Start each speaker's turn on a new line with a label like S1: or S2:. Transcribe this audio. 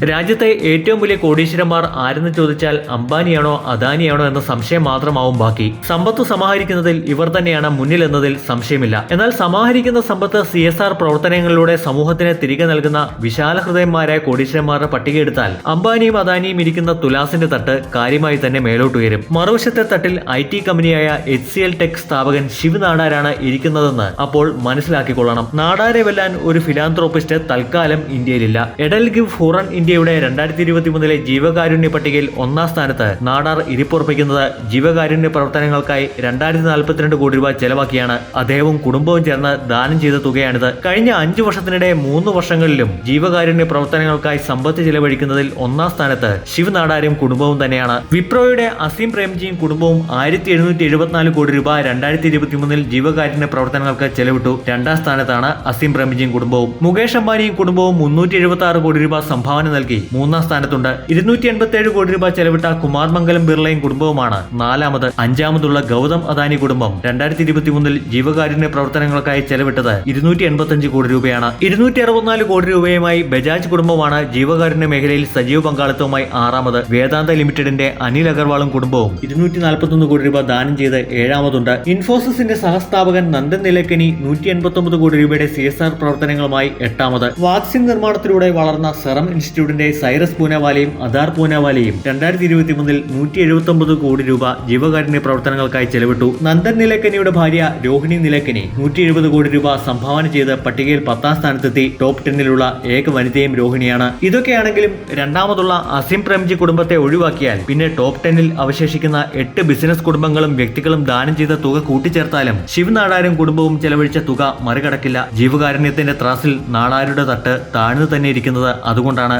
S1: രാജ്യത്തെ ഏറ്റവും വലിയ കോടീശ്വരന്മാർ ആരെന്ന് ചോദിച്ചാൽ അംബാനിയാണോ അദാനിയാണോ എന്ന സംശയം മാത്രമാവും ബാക്കി. സമ്പത്ത് സമാഹരിക്കുന്നതിൽ ഇവർ തന്നെയാണ് മുന്നിലെന്നതിൽ സംശയമില്ല. എന്നാൽ സമാഹരിക്കുന്ന സമ്പത്ത് CSR പ്രവർത്തനങ്ങളിലൂടെ സമൂഹത്തിന് തിരികെ നൽകുന്ന വിശാല ഹൃദയന്മാരായ കോടീശ്വരന്മാരുടെ പട്ടിക എടുത്താൽ അംബാനിയും അദാനിയും ഇരിക്കുന്ന തുലാസിന്റെ തട്ട് കാര്യമായി തന്നെ മേലോട്ടുയരും. മറുവശത്തെ തട്ടിൽ IT കമ്പനിയായ HCL ടെക് സ്ഥാപകൻ ശിവ് നാടാരാണ് ഇരിക്കുന്നതെന്ന് അപ്പോൾ മനസ്സിലാക്കിക്കൊള്ളണം. നാടാരെ വെല്ലാൻ ഒരു ഫിലാന്ത്രോപ്പിസ്റ്റ് തൽക്കാലം ഇന്ത്യയിലില്ല. എഡൽ ഗിവ് ഹൂറൻ ഇന്ത്യയുടെ 2023 ജീവകാരുണ്യ പട്ടികയിൽ 1-ാം സ്ഥാനത്ത് നാടാർ ഇരിപ്പുറപ്പിക്കുന്നത് ജീവകാരുണ്യ പ്രവർത്തനങ്ങൾക്കായി 2042 കോടി രൂപ ചെലവാക്കിയാണ്. അദ്ദേഹവും കുടുംബവും ചേർന്ന് ദാനം ചെയ്ത തുകയാണിത്. കഴിഞ്ഞ 5 വർഷത്തിനിടെ 3 വർഷങ്ങളിലും ജീവകാരുണ്യ പ്രവർത്തനങ്ങൾക്കായി സമ്പത്ത് ചെലവഴിക്കുന്നതിൽ 1-ാം സ്ഥാനത്ത് ശിവ് നാടാരും കുടുംബവും തന്നെയാണ്. വിപ്രോയുടെ അസീം പ്രേംജിയും കുടുംബവും 1774 കോടി രൂപ 2023 ജീവകാരുണ്യ പ്രവർത്തനങ്ങൾക്ക് ചെലവിട്ടു. 2-ാം സ്ഥാനത്താണ് അസീം പ്രേംജിയും കുടുംബവും. മുകേഷ് അംബാനിയും കുടുംബവും 376 കോടി രൂപ സംഭാവന നൽകി 3-ാം സ്ഥാനത്തുണ്ട്. 287 കോടി രൂപ ചെലവിട്ട കുമാർ മംഗലം ബിർളയും കുടുംബവുമാണ് 4-ാമത്. 5-ാമതുള്ള ഗൗതം അദാനി കുടുംബം 2023 ജീവകാരുണ്യ പ്രവർത്തനങ്ങൾക്കായി ചെലവിട്ടത് 285 കോടി രൂപയാണ്. 264 കോടി രൂപയുമായി ബജാജ് കുടുംബമാണ് ജീവകാരുണ്യ മേഖലയിൽ സജീവ പങ്കാളിത്തവുമായി 6-ാമത്. വേദാന്ത ലിമിറ്റഡിന്റെ അനിൽ അഗർവാളും കുടുംബവും 241 കോടി രൂപ ദാനം ചെയ്ത് 7-ാമതുണ്ട്. ഇൻഫോസിസിന്റെ സഹസ്ഥാപകൻ നന്ദൻ നിലേക്കനി 189 കോടി രൂപയുടെ CSR പ്രവർത്തനങ്ങളുമായി 8-ാമത്. വാക്സിൻ നിർമ്മാണത്തിലൂടെ വളർന്ന സെറം ഇൻസ്റ്റിറ്റ്യൂട്ടിന്റെ സൈറസ് പൂനാവാലയും അദാർ പൂനാവാലയും 2023 179 കോടി രൂപ ജീവകാരുണ്യ പ്രവർത്തനങ്ങൾക്കായി ചെലവിട്ടു. നന്ദൻ നിലേക്കനിയുടെ ഭാര്യ രോഹിണി നിലേക്കനി 170 കോടി രൂപ സംഭാവന ചെയ്ത് പട്ടികയിൽ 10-ാം സ്ഥാനത്തെത്തി. ടോപ്പ് 10-ലുള്ള ഏക വനിതയും രോഹിണിയാണ്. ഇതൊക്കെയാണെങ്കിലും 2-ാമതുള്ള അസീം പ്രേംജി കുടുംബത്തെ ഒഴിവാക്കിയാൽ പിന്നെ ടോപ്പ് 10-ൽ അവശേഷിക്കുന്ന 8 ബിസിനസ് കുടുംബങ്ങളും വ്യക്തികളും ദാനം ചെയ്ത തുക കൂട്ടിച്ചേർത്താലും ശിവ് നാടാരും കുടുംബവും ചെലവഴിച്ച തുക മറികടക്കില്ല. ജീവകാരുണ്യത്തിന്റെ ത്രാസിൽ നാടാരുടെ തട്ട് താഴ്ന്നു തന്നെ ഇരിക്കുന്നത് അതുകൊണ്ടാണ്.